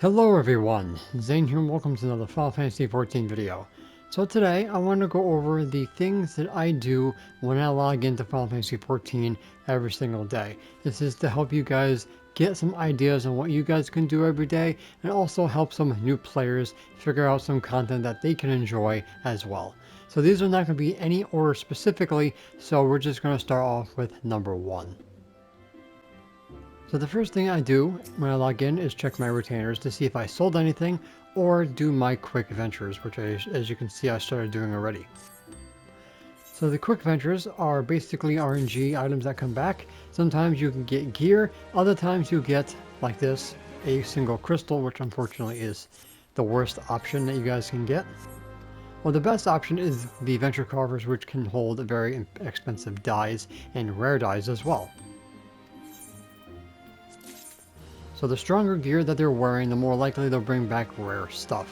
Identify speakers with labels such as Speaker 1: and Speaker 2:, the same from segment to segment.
Speaker 1: Hello everyone, Zane here and welcome to another Final Fantasy XIV video. So today I want to go over the things that I do when I log into Final Fantasy XIV every single day. This is to help you guys get some ideas on what you guys can do every day and also help some new players figure out some content that they can enjoy as well. So these are not going to be any order specifically, so we're just going to start off with number 1. So the first thing I do when I log in is check my retainers to see if I sold anything or do my quick ventures, which as you can see I started doing already. So the quick ventures are basically RNG items that come back. Sometimes you can get gear, other times you get, like this, a single crystal, which unfortunately is the worst option that you guys can get. Well, the best option is the venture carvers, which can hold very expensive dyes and rare dyes as well. So the stronger gear that they're wearing, the more likely they'll bring back rare stuff.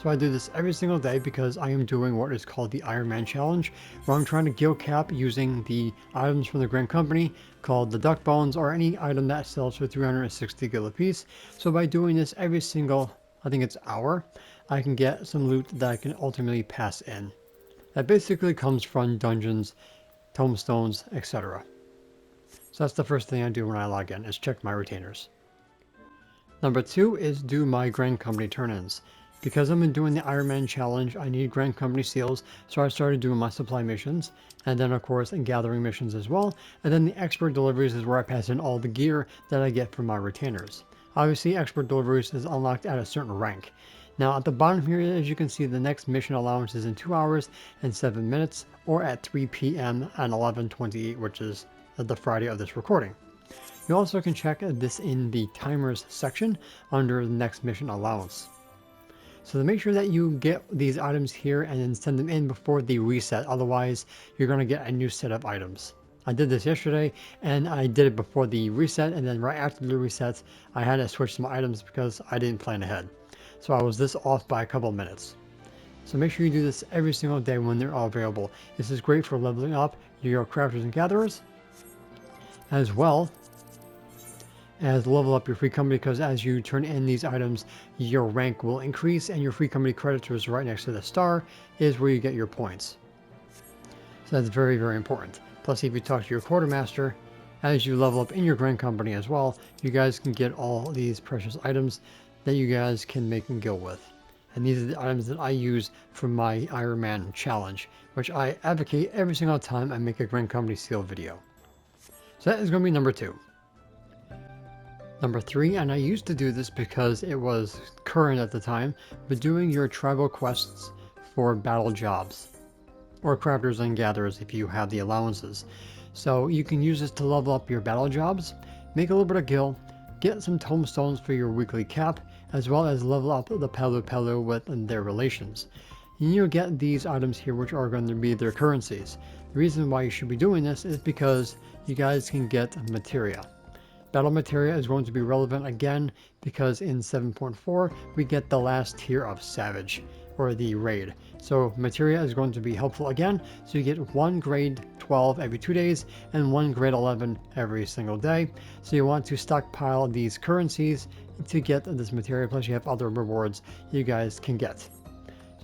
Speaker 1: So I do this every single day because I am doing what is called the Iron Man Challenge, where I'm trying to gil cap using the items from the Grand Company called the Duck Bones, or any item that sells for 360 gil apiece. So by doing this every single, I think it's hour, I can get some loot that I can ultimately pass in. That basically comes from dungeons, tomestones, etc. So that's the first thing I do when I log in, is check my retainers. Number 2 is do my Grand Company turn-ins. Because I've been doing the Iron Man Challenge, I need Grand Company seals, so I started doing my supply missions, and then of course gathering missions as well, and then the expert deliveries is where I pass in all the gear that I get from my retainers. Obviously expert deliveries is unlocked at a certain rank. Now at the bottom here, as you can see, the next mission allowance is in 2 hours and 7 minutes, or at 3 p.m. and 11:28, which is the Friday of this recording. You also can check this in the timers section under the next mission allowance. So to make sure that you get these items here and then send them in before the reset, otherwise you're going to get a new set of items. I did this yesterday and I did it before the reset, and then right after the reset I had to switch some items because I didn't plan ahead. So I was this off by a couple of minutes. So make sure you do this every single day when they're all available. This is great for leveling up your crafters and gatherers, as well as level up your free company, because as you turn in these items your rank will increase, and your free company creditors right next to the star is where you get your points. So that's very, very important. Plus, if you talk to your quartermaster as you level up in your Grand Company as well, you guys can get all these precious items that you guys can make and gil with. And these are the items that I use for my Iron Man Challenge, which I advocate every single time I make a Grand Company seal video. So that is going to be number 2. Number 3, and I used to do this because it was current at the time, but doing your tribal quests for battle jobs, or crafters and gatherers if you have the allowances. So you can use this to level up your battle jobs, make a little bit of gil, get some tomestones for your weekly cap, as well as level up the Pelu Pelu with their relations. And you'll get these items here, which are going to be their currencies. The reason why you should be doing this is because you guys can get materia. Battle materia is going to be relevant again because in 7.4 we get the last tier of Savage, or the raid. So materia is going to be helpful again, so you get 1 grade 12 every 2 days and 1 grade 11 every single day. So you want to stockpile these currencies to get this materia, plus you have other rewards you guys can get.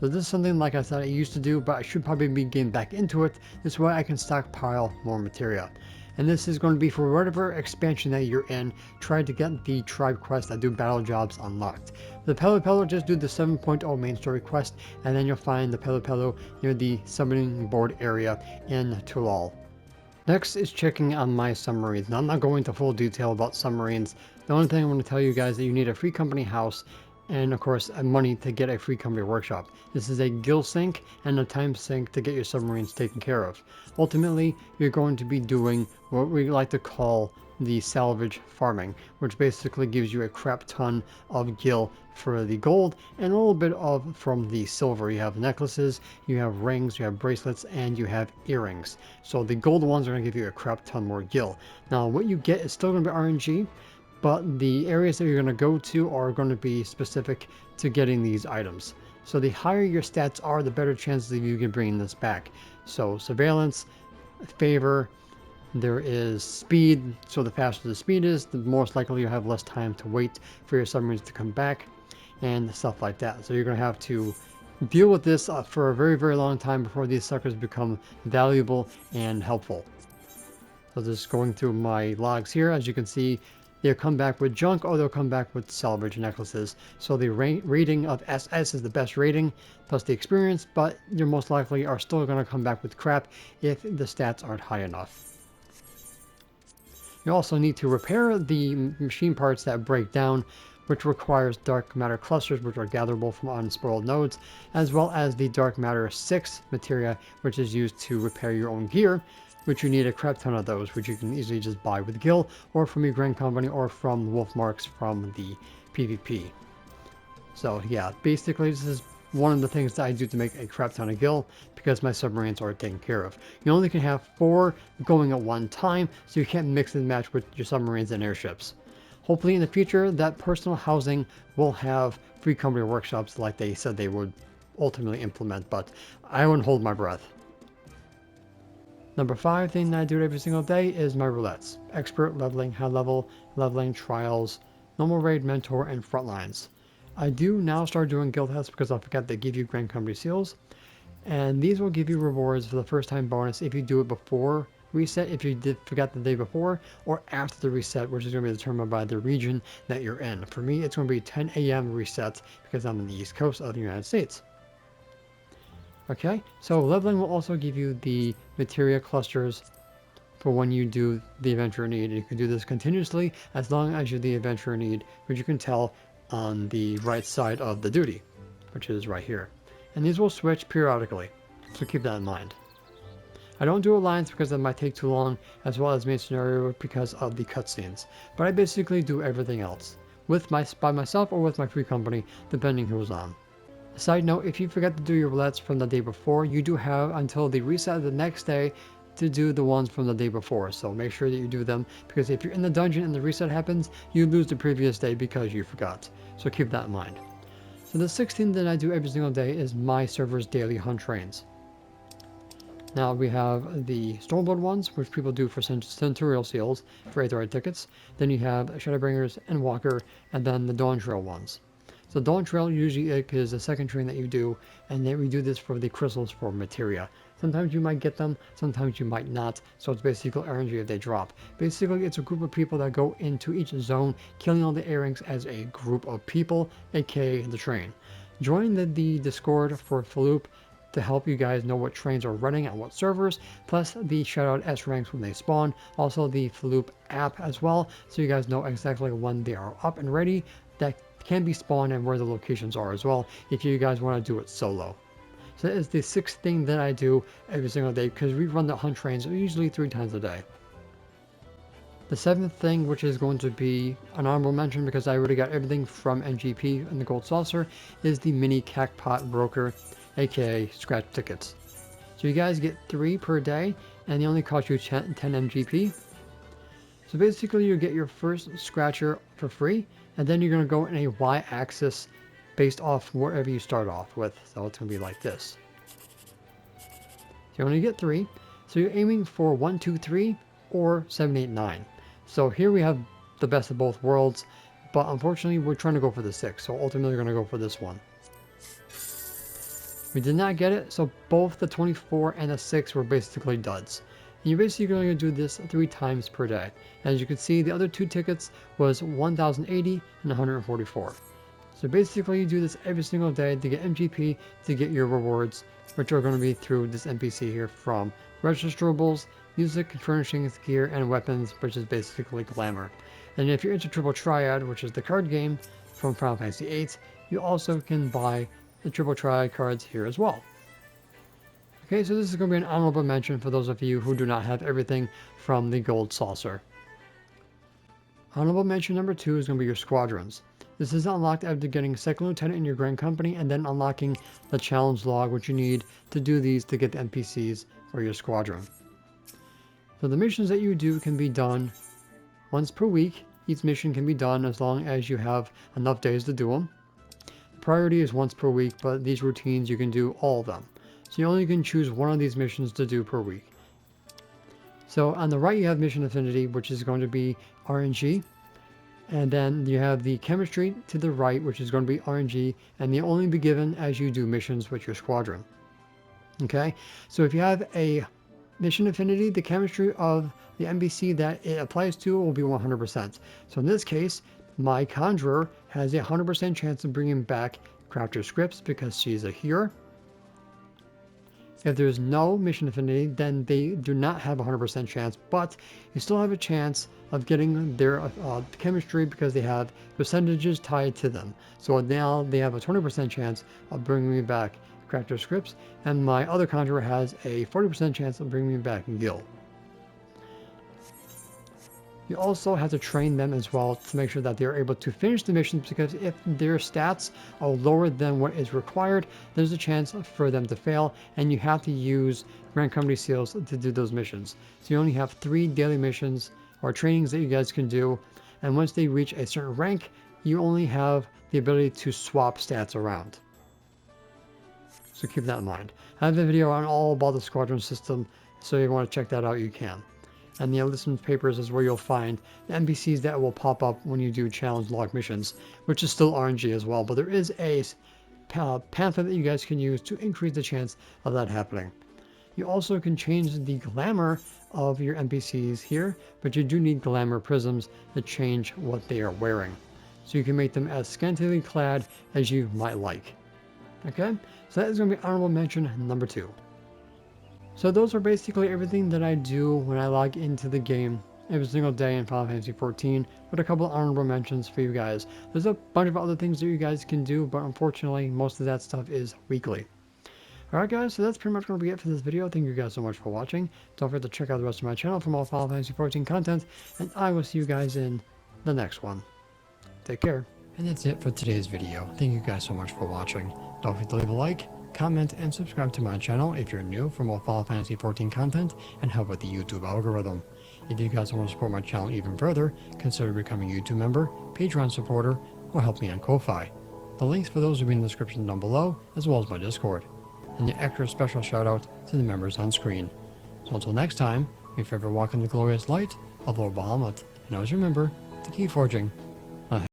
Speaker 1: So this is something, like I said, I used to do, but I should probably be getting back into it. This way I can stockpile more materia. And this is going to be for whatever expansion that you're in. Try to get the tribe quests that do battle jobs unlocked. The Pelu Pelu, just do the 7.0 main story quest, and then you'll find the Pelu Pelu near the summoning board area in Tulal. Next is checking on my submarines. Now I'm not going into full detail about submarines. The only thing I want to tell you guys is that you need a free company house, and of course money to get a free company workshop. This is a gil sink and a time sink to get your submarines taken care of. Ultimately, you're going to be doing what we like to call the salvage farming, which basically gives you a crap ton of gil for the gold and a little bit of from the silver. You have necklaces, you have rings, you have bracelets, and you have earrings. So the gold ones are going to give you a crap ton more gil. Now what you get is still going to be RNG, but the areas that you're going to go to are going to be specific to getting these items. So the higher your stats are, the better chances of you can bring this back. So surveillance, favor, There is speed, so the faster the speed is, the most likely you'll have less time to wait for your submarines to come back, and stuff like that. So you're going to have to deal with this for a very, very long time before these suckers become valuable and helpful. So just going through my logs here, as you can see, they'll come back with junk or they'll come back with salvage necklaces. So the rating of SS is the best rating, plus the experience, but you most likely are still going to come back with crap if the stats aren't high enough. You also need to repair the machine parts that break down, which requires dark matter clusters, which are gatherable from unspoiled nodes, as well as the dark matter 6 materia, which is used to repair your own gear, which you need a crap ton of those, which you can easily just buy with Gil, or from your Grand Company, or from wolf marks from the PvP. So yeah, basically this is one of the things that I do to make a crap ton of Gil, because my submarines are taken care of. You only can have 4 going at one time, so you can't mix and match with your submarines and airships. Hopefully in the future, that personal housing will have free company workshops like they said they would ultimately implement, but I wouldn't hold my breath. Number 5 thing that I do every single day is my roulettes. Expert, leveling, high level, leveling, trials, normal raid, mentor, and frontlines. I do now start doing guild tests because I forgot they give you Grand Company seals. And these will give you rewards for the first time bonus if you do it before reset, if you forgot the day before, or after the reset, which is going to be determined by the region that you're in. For me, it's going to be 10 a.m. reset because I'm on the East Coast of the United States. Okay, so leveling will also give you the materia clusters for when you do the adventure need. You can do this continuously as long as you're the adventure need, which you can tell on the right side of the duty, which is right here. And these will switch periodically, so keep that in mind. I don't do alliance because it might take too long, as well as main scenario because of the cutscenes, but I basically do everything else, by myself or with my free company, depending who's on. Side note, if you forget to do your roulettes from the day before, you do have until the reset of the next day to do the ones from the day before, so make sure that you do them, because if you're in the dungeon and the reset happens, you lose the previous day because you forgot, so keep that in mind. So the 16th that I do every single day is my server's daily hunt trains. Now we have the Stormblood ones, which people do for Centurial Seals, for Aetheroid tickets. Then you have Shadowbringers and Walker, and then the Dawn Trail ones. So Dawn Trail usually is the second train that you do, and then we do this for the crystals for materia. Sometimes you might get them, sometimes you might not, so it's basically RNG if they drop. Basically, it's a group of people that go into each zone, killing all the A-ranks as a group of people, aka the train. Join the Discord for Floop to help you guys know what trains are running at what servers, plus the shoutout S ranks when they spawn, also the Floop app as well, so you guys know exactly when they are up and ready, that can be spawned and where the locations are as well, if you guys want to do it solo. So that is the 6th thing that I do every single day, because we run the hunt trains usually 3 times a day. The 7th thing, which is going to be an honorable mention because I already got everything from NGP and the Gold Saucer, is the mini cacpot broker, aka scratch tickets. So you guys get 3 per day, and they only cost you 10 MGP. So basically you get your first scratcher for free, and then you're going to go in a Y-axis based off wherever you start off with. So it's going to be like this. So you only get 3, so you're aiming for 1, 2, 3, or 7, 8, 9. So here we have the best of both worlds, but unfortunately we're trying to go for the 6, so ultimately we're going to go for this one. We did not get it, so both the 24 and the 6 were basically duds. And you're basically going to do this 3 times per day. As you can see, the other 2 tickets was 1080 and 144. So basically you do this every single day to get MGP, to get your rewards, which are going to be through this NPC here from registrables, music, furnishings, gear, and weapons, which is basically glamour. And if you're into Triple Triad, which is the card game from Final Fantasy VIII, you also can buy the Triple Triad cards here as well. Okay, so this is going to be an honorable mention for those of you who do not have everything from the Gold Saucer. Honorable mention number 2 is going to be your squadrons. This is unlocked after getting second lieutenant in your Grand Company and then unlocking the challenge log, which you need to do these to get the NPCs for your squadron. So the missions that you do can be done once per week. Each mission can be done as long as you have enough days to do them. The priority is once per week, but these routines you can do all of them. So you only can choose one of these missions to do per week. So on the right you have mission affinity, which is going to be RNG. And then you have the chemistry to the right, which is going to be RNG, and they'll only be given as you do missions with your squadron. Okay, so if you have a mission affinity, the chemistry of the NPC that it applies to will be 100%. So in this case, my Conjurer has a 100% chance of bringing back Crafter Scripts because she's a healer. If there's no mission affinity, then they do not have a 100% chance, but you still have a chance of getting their chemistry because they have percentages tied to them. So now they have a 20% chance of bringing me back Crafter Scripts, and my other Conjurer has a 40% chance of bringing me back Gil. You also have to train them as well to make sure that they're able to finish the missions, because if their stats are lower than what is required, there's a chance for them to fail, and you have to use Grand Company Seals to do those missions. So you only have 3 daily missions or trainings that you guys can do, and once they reach a certain rank, you only have the ability to swap stats around. So keep that in mind. I have a video on all about the squadron system, so if you want to check that out, you can. And the enlistment papers is where you'll find the NPCs that will pop up when you do challenge log missions, which is still RNG as well, but there is a pamphlet that you guys can use to increase the chance of that happening. You also can change the glamour of your NPCs here, but you do need glamour prisms to change what they are wearing. So you can make them as scantily clad as you might like. Okay, so that is going to be honorable mention number 2. So those are basically everything that I do when I log into the game every single day in Final Fantasy XIV, with a couple of honorable mentions for you guys. There's a bunch of other things that you guys can do, but unfortunately most of that stuff is weekly. Alright guys, so that's pretty much going to be it for this video. Thank you guys so much for watching. Don't forget to check out the rest of my channel for more Final Fantasy XIV content, and I will see you guys in the next one. Take care. And that's it for today's video. Thank you guys so much for watching. Don't forget to leave a like, comment, and subscribe to my channel if you're new for more Final Fantasy XIV content and help with the YouTube algorithm. If you guys want to support my channel even further, consider becoming a YouTube member, Patreon supporter, or help me on Ko-Fi. The links for those will be in the description down below, as well as my Discord. And the extra special shout out to the members on screen. So until next time, may you forever walk in the glorious light of Lord Bahamut, and always remember to keep forging